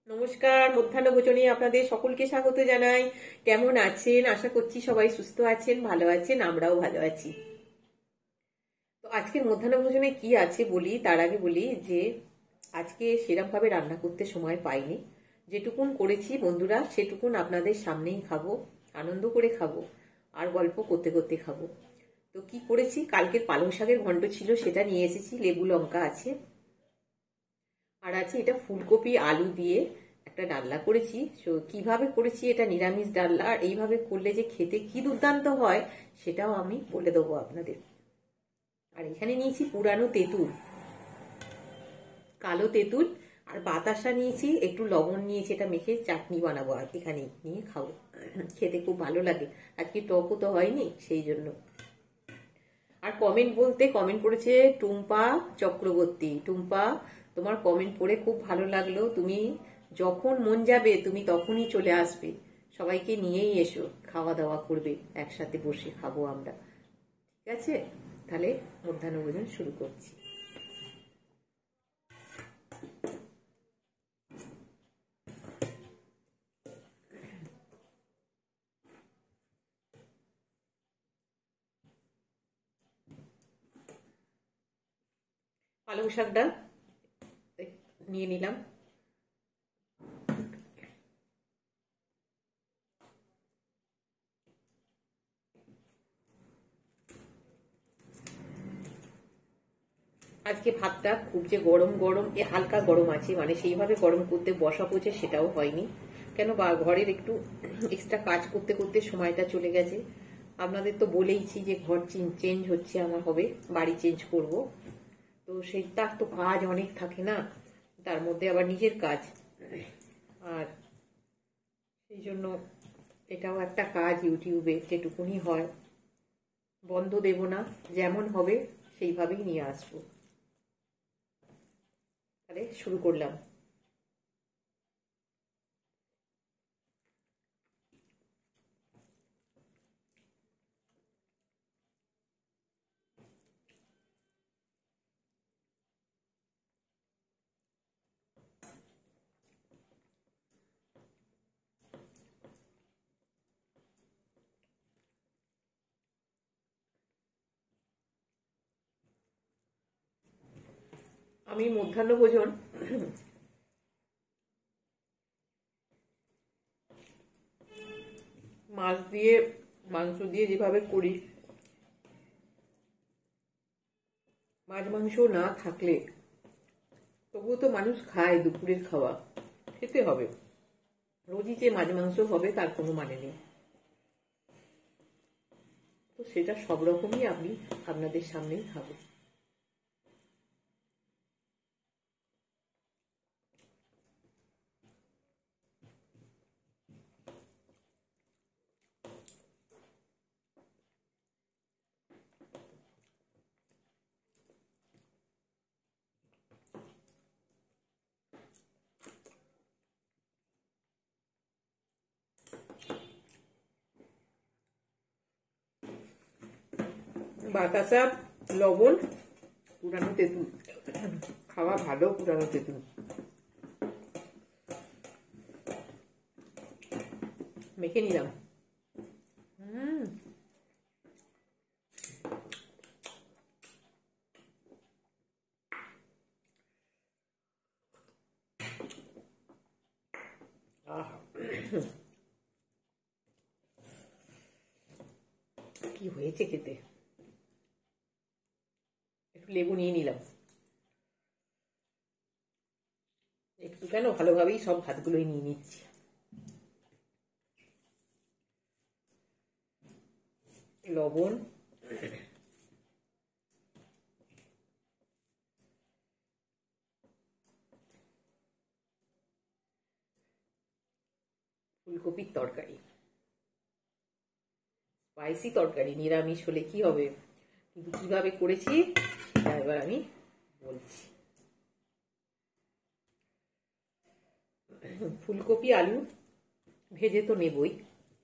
নমস্কার, মধ্যাহ্ন ভোজনে আপনাদের সকলকে স্বাগত জানাই। কেমন আছেন? আশা করছি সবাই সুস্থ আছেন, ভালো আছেন, আমরাও ভালো আছি। তো আজকের মধ্যাহ্ন ভোজনে কি আছে বলি, তার আগে বলি যে আজকে সেরকমভাবে রান্না করতে সময় পাইনি। যেটুকুন করেছি বন্ধুরা, সেটুকুন আপনাদের সামনেই খাবো, আনন্দ করে খাবো আর গল্প করতে করতে খাবো। তো কি করেছি, কালকের পালং শাকের ঘন্ট ছিল, সেটা নিয়ে এসেছি, লেবু লঙ্কা আছে, আর আছে এটা ফুলকপি আলু দিয়ে একটা ডালনা করেছি। কিভাবে করেছি, এটা নিরামিষ ডালনা, আর এইভাবে করলে যে খেতে কি দুর্দান্ত হয় সেটাও আমি বলে দেবো আপনাদের। আর এখানে নিয়েছি পুরানো তেঁতুল, কালো তেঁতুল, আর বাতাসা নিয়েছি, একটু লবণ নিয়েছি, এটা মেখে চাটনি বানাবো আর এখানে নিয়ে খাবো। খেতে খুব ভালো লাগে, আজকে টকও তো হয়নি সেই জন্য। আর কমেন্ট করেছে টুম্পা চক্রবর্তী। টুম্পা, তোমার কমেন্ট পড়ে খুব ভালো লাগলো। তুমি যখন মন যাবে তুমি তখনই চলে আসবে, সবাইকে নিয়েই এসো, খাওয়া দাওয়া করবে, একসাথে বসে খাবো আমরা। ঠিক আছে, তাহলে মধ্যাহ্ন ভোজন শুরু করছি। পালং শাকটা নিয়ে নিলাম। আজকে ভাতটা খুব যে গরম গরম, হালকা গরম আছে, মানে সেইভাবে গরম করতে বসা পড়ছে সেটাও হয়নি। কেন, বা ঘরের একটু এক্সট্রা কাজ করতে করতে সময়টা চলে গেছে। আপনাদের তো বলেইছি যে ঘর চেঞ্জ হচ্ছে, আমার হবে, বাড়ি চেঞ্জ করব। তো সেই তার তো কাজ অনেক থাকে না, তার মধ্যে আবার নিজের কাজ, আর সেই জন্য এটাও একটা কাজ। ইউটিউবে যেটুকুনি হয় বন্ধ দেব না, যেমন হবে সেইভাবেই নিয়ে আসবো। তাহলে শুরু করলাম। আমি মধ্যাহ্ন ভোজন মাছ দিয়ে মাংস দিয়ে যেভাবে করি, মাছ মাংস না থাকলে তবুও তো মানুষ খায়, দুপুরের খাওয়া খেতে হবে। রোজই যে মাছ মাংস হবে তার কোনো মানে নেই। তো সেটা সব রকমই আমি আপনাদের সামনেই খাবো। বাতাসা, লবণ, পুরানো তেঁতুল, খাওয়া ভালো পুরানো তেঁতুল মেখে নিলাম। কি হয়েছে খেতে। একটু লেবু নিয়ে নিলাম, একটু কেন, ভালোভাবেই সব ভাতগুলোই নিয়ে নিচ্ছি। লবণ, ফুলকপির তরকারি, স্পাইসি তরকারি, নিরামিষ হলে কি হবে, কিন্তু কিভাবে করেছি সেটা এবার আমি বলছি। ফুলকপি আলু ভেজে তো নেবই,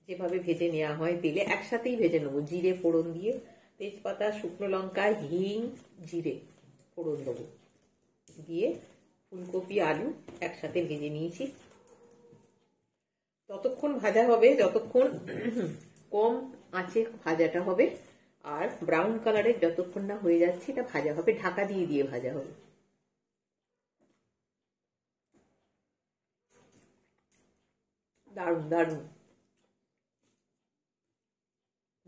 যেভাবে ভেজে নেওয়া হয় তেলে একসাথেই ভেজে নেবো। জিরে ফোড়ন দিয়ে, তেজপাতা, শুকনো লঙ্কা, হিং, জিরে ফোড়ন দেবো, দিয়ে ফুলকপি আলু একসাথে ভেজে নিয়েছি। ততক্ষণ ভাজা হবে যতক্ষণ কম আঁচে ভাজাটা হবে, আর ব্রাউন কালারের যতক্ষণ না হয়ে যাচ্ছে এটা ভাজা হবে, ঢাকা দিয়ে দিয়ে ভাজা হবে। দারুণ দারুণ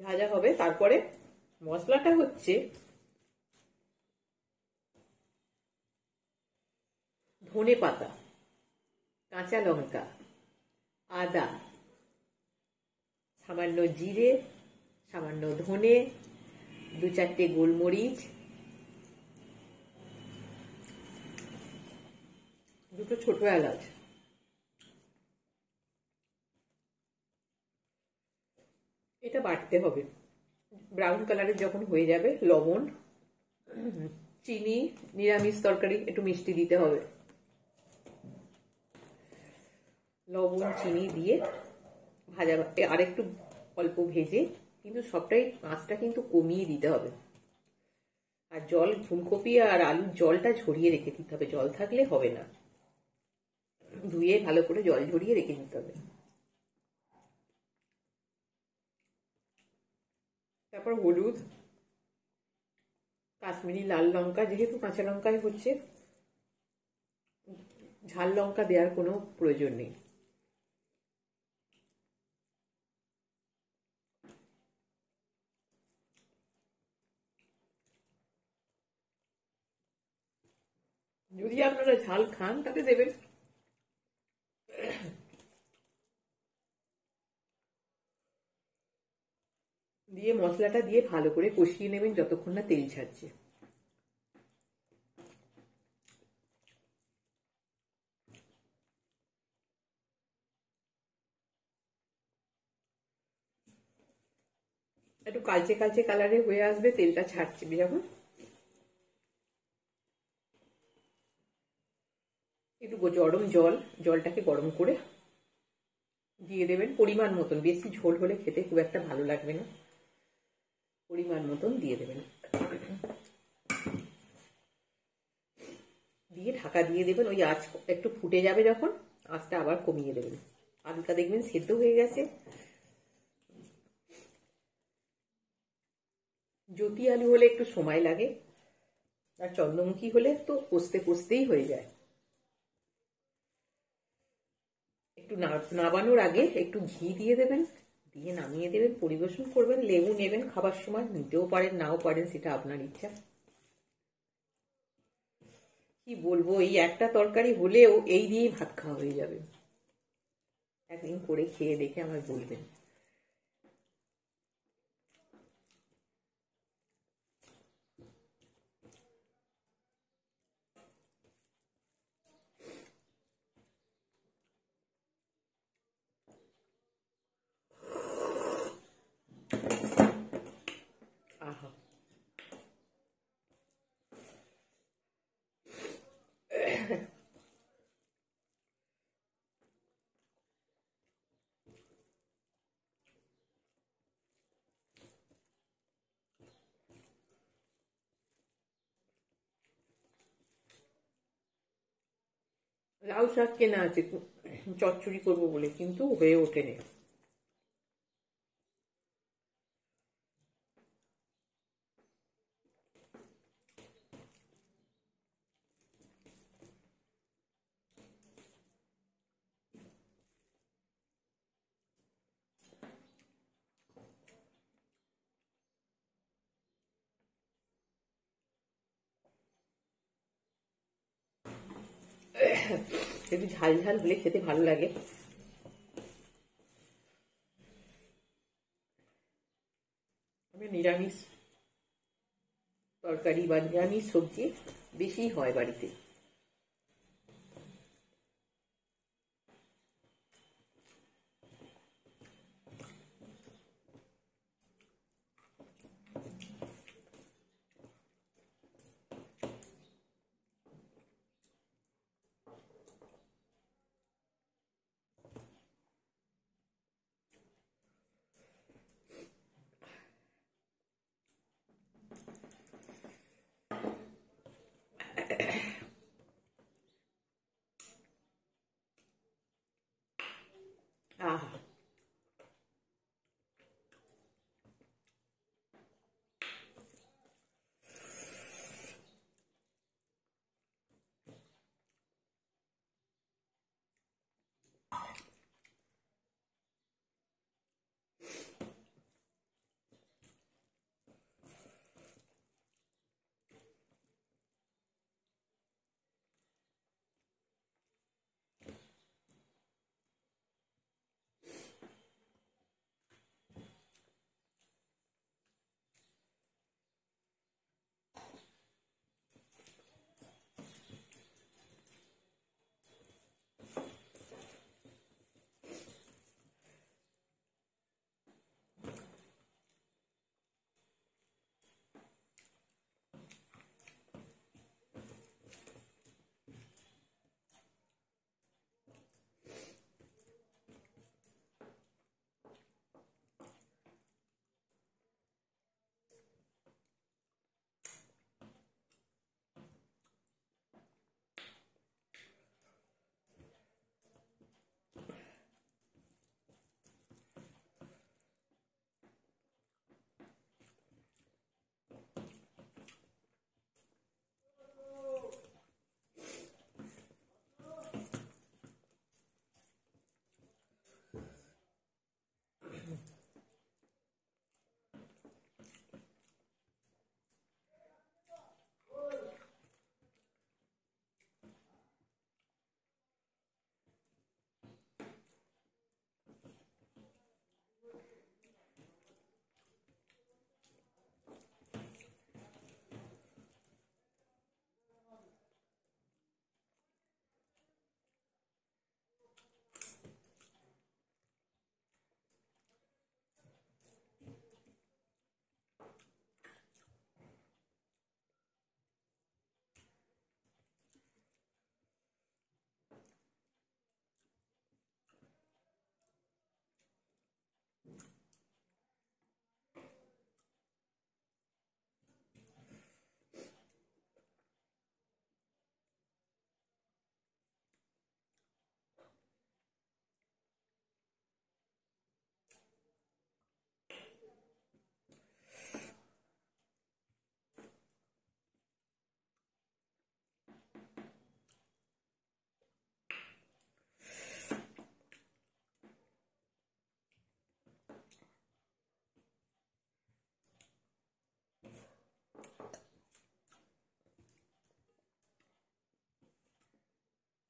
ভাজা হবে। তারপরে মশলাটা হচ্ছে ধনে পাতা, কাঁচা লঙ্কা, আদা, সামান্য জিরে, সামান্য ধনে, 2-4টে গোলমরিচ, 2টো ছোট এলাচ, এটা বাটতে হবে। ব্রাউন কালারের যখন হয়ে যাবে, লবণ, চিনি, নিরামিষ তরকারি একটু মিষ্টি দিতে হবে, লবণ চিনি দিয়ে ভাজা আর একটু অল্প ভেজে, কিন্তু সবটাই আঁচটা কিন্তু কমিয়ে দিতে হবে। আর জল, ফুলকপি আর আলুর জলটা ঝরিয়ে রেখে দিতে হবে, জল থাকলে হবে না, ধুয়ে ভালো করে জল ঝরিয়ে রেখে দিতে হবে। তারপর হলুদ, কাশ্মীরি লাল লঙ্কা, যেহেতু কাঁচা লঙ্কায় হচ্ছে, ঝাল লঙ্কা দেওয়ার কোনো প্রয়োজন নেই। যদি আপনারা ঝাল খান তাতে দেবেন। দিয়ে মশলাটা দিয়ে ভালো করে কষিয়ে নেবেন যতক্ষণ না তেল ছাড়ছে। একটু কালচে কালচে কালারে হয়ে আসবে, তেলটা ছাড়ছে যখন, একটু গরম জলটাকে গরম করে দিয়ে দেবেন পরিমাণ মতন। বেশি ঝোল হলে খেতে খুব একটা ভালো লাগবে না, পরিমাণ মতন দিয়ে দেবেন, দিয়ে ঢাকা দিয়ে দেবেন। ওই আঁচ একটু ফুটে যাবে যখন, আঁচটা আবার কমিয়ে দেবেন। আলুটা দেখবেন সেদ্ধ হয়ে গেছে। জ্যোতি আলু হলে একটু সময় লাগে, আর চন্দ্রমুখী হলে তো কষতে কষতেই হয়ে যায়। একটু নামানোর আগে একটু ঘি দিয়ে দেবেন, দিয়ে নামিয়ে দেবেন, পরিবেশন করবেন। লেবু নেবেন খাবার সময়, নিতেও পারেন নাও পারেন, সেটা আপনার ইচ্ছা। কি বলবো, এই একটা তরকারি হলেও এই দিয়েই ভাত খাওয়া হয়ে যাবে। একদিন করে খেয়ে দেখে আমায় বলবেন। আহা, লাউ শাক কেনা আছে চচ্চড়ি করবো বলে, কিন্তু হয়ে ওঠেনি। একটু ঝাল ঝাল হলে খেতে ভালো লাগে। আমি নিরামিষ তরকারি বা নিরামিষ সবজি বেশি হয় বাড়িতে। আহা,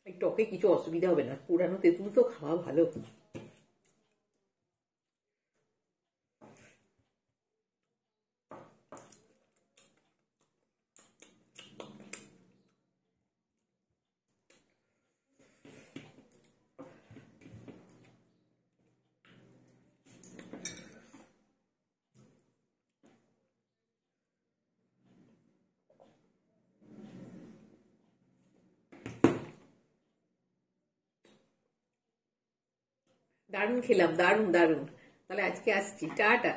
এই টকে কিছু অসুবিধা হবে না, পুরানো তেঁতুল তো খাওয়া ভালো। দারুণ খেলাম, দারুণ দারুণ। তাহলে আজকে আসছি, টাটা।